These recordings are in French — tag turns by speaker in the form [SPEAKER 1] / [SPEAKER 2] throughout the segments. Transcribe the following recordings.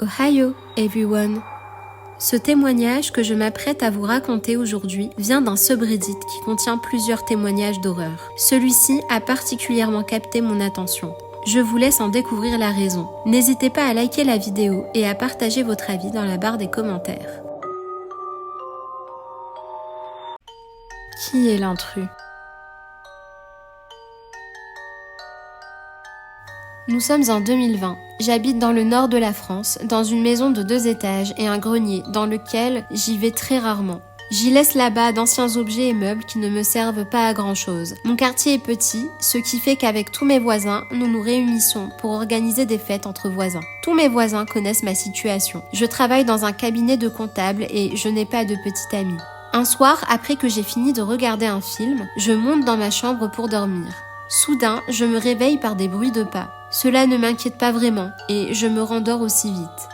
[SPEAKER 1] Ohio, everyone! Ce témoignage que je m'apprête à vous raconter aujourd'hui vient d'un subreddit qui contient plusieurs témoignages d'horreur. Celui-ci a particulièrement capté mon attention. Je vous laisse en découvrir la raison. N'hésitez pas à liker la vidéo et à partager votre avis dans la barre des commentaires. Qui est l'intrus? Nous sommes en 2020. J'habite dans le nord de la France, dans une maison de 2 étages et un grenier dans lequel j'y vais très rarement. J'y laisse là-bas d'anciens objets et meubles qui ne me servent pas à grand-chose. Mon quartier est petit, ce qui fait qu'avec tous mes voisins, nous nous réunissons pour organiser des fêtes entre voisins. Tous mes voisins connaissent ma situation. Je travaille dans un cabinet de comptable et je n'ai pas de petite amie. Un soir, après que j'ai fini de regarder un film, je monte dans ma chambre pour dormir. Soudain, je me réveille par des bruits de pas. Cela ne m'inquiète pas vraiment et je me rendors aussi vite.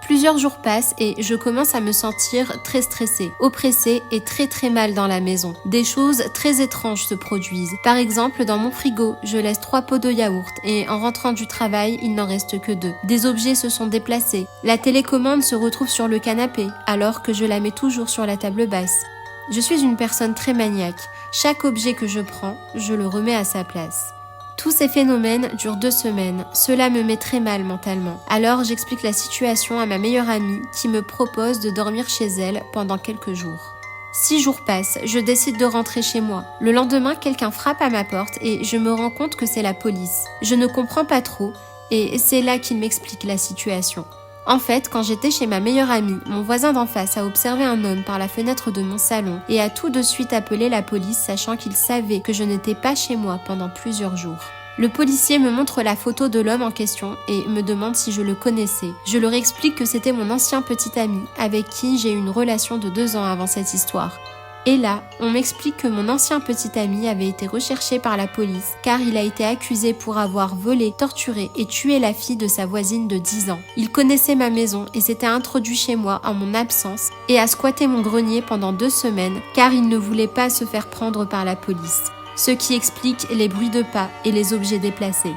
[SPEAKER 1] Plusieurs jours passent et je commence à me sentir très stressée, oppressée et très mal dans la maison. Des choses très étranges se produisent. Par exemple, dans mon frigo, je laisse 3 pots de yaourt et en rentrant du travail, il n'en reste que 2. Des objets se sont déplacés. La télécommande se retrouve sur le canapé alors que je la mets toujours sur la table basse. Je suis une personne très maniaque. Chaque objet que je prends, je le remets à sa place. Tous ces phénomènes durent 2 semaines. Cela me met très mal mentalement. Alors j'explique la situation à ma meilleure amie qui me propose de dormir chez elle pendant quelques jours. 6 jours passent, je décide de rentrer chez moi. Le lendemain, quelqu'un frappe à ma porte et je me rends compte que c'est la police. Je ne comprends pas trop et c'est là qu'il m'explique la situation. En fait, quand j'étais chez ma meilleure amie, mon voisin d'en face a observé un homme par la fenêtre de mon salon et a tout de suite appelé la police sachant qu'il savait que je n'étais pas chez moi pendant plusieurs jours. Le policier me montre la photo de l'homme en question et me demande si je le connaissais. Je leur explique que c'était mon ancien petit ami avec qui j'ai eu une relation de 2 ans avant cette histoire. Et là, on m'explique que mon ancien petit ami avait été recherché par la police car il a été accusé pour avoir volé, torturé et tué la fille de sa voisine de 10 ans. Il connaissait ma maison et s'était introduit chez moi en mon absence et a squatté mon grenier pendant 2 semaines car il ne voulait pas se faire prendre par la police. Ce qui explique les bruits de pas et les objets déplacés.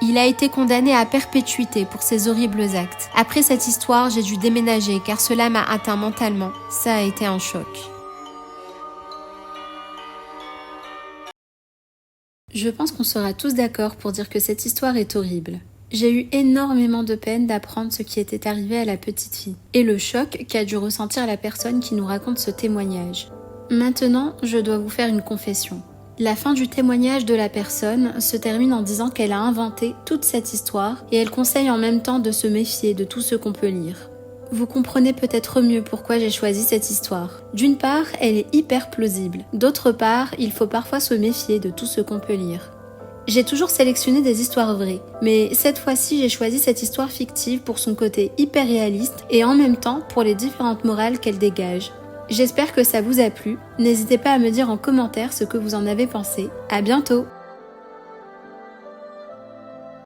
[SPEAKER 1] Il a été condamné à perpétuité pour ces horribles actes. Après cette histoire, j'ai dû déménager car cela m'a atteint mentalement. Ça a été un choc. Je pense qu'on sera tous d'accord pour dire que cette histoire est horrible. J'ai eu énormément de peine d'apprendre ce qui était arrivé à la petite fille et le choc qu'a dû ressentir la personne qui nous raconte ce témoignage. Maintenant, je dois vous faire une confession. La fin du témoignage de la personne se termine en disant qu'elle a inventé toute cette histoire et elle conseille en même temps de se méfier de tout ce qu'on peut lire. Vous comprenez peut-être mieux pourquoi j'ai choisi cette histoire. D'une part, elle est hyper plausible. D'autre part, il faut parfois se méfier de tout ce qu'on peut lire. J'ai toujours sélectionné des histoires vraies, mais cette fois-ci j'ai choisi cette histoire fictive pour son côté hyper réaliste et en même temps pour les différentes morales qu'elle dégage. J'espère que ça vous a plu. N'hésitez pas à me dire en commentaire ce que vous en avez pensé. À bientôt!